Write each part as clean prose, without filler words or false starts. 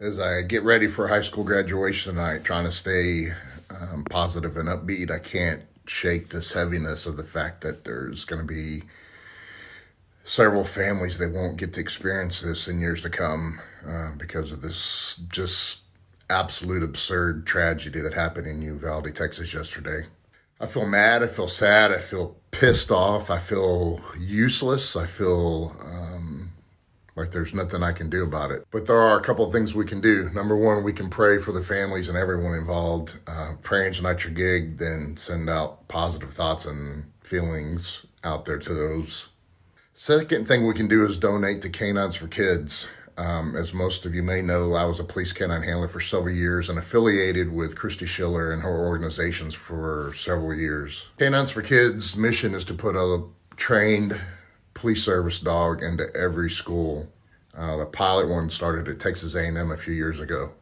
As I get ready for high school graduation tonight, trying to stay positive and upbeat, I can't shake this heaviness of the fact that there's going to be several families that won't get to experience this in years to come because of this just absolute absurd tragedy that happened in Uvalde, Texas yesterday. I feel mad, I feel sad, I feel pissed off, I feel useless, I feel like there's nothing I can do about it. But there are a couple of things we can do. Number one, we can pray for the families and everyone involved. Praying's not your gig, then send out positive thoughts and feelings out there to those. Second thing we can do is donate to Canines for Kids. As most of you may know, I was a police canine handler for several years and affiliated with Christy Schiller and her organizations for several years. Canines for Kids' mission is to put a trained police service dog into every school. The pilot one started at Texas A&M a few years ago.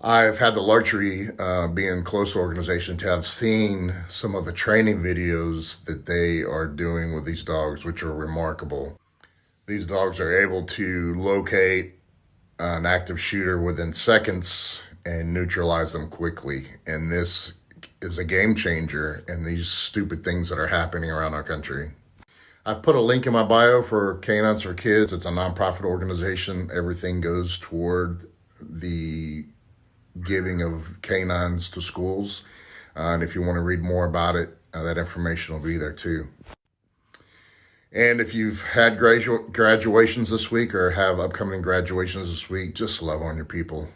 I've had the luxury, being close to organization, to have seen some of the training videos that they are doing with these dogs, which are remarkable. These dogs are able to locate an active shooter within seconds and neutralize them quickly. And this is a game changer in these stupid things that are happening around our country. I've put a link in my bio for Canines for Kids. It's a nonprofit organization. Everything goes toward the giving of canines to schools. And if you want to read more about it, that information will be there too. And if you've had graduations this week or have upcoming graduations this week, just love on your people.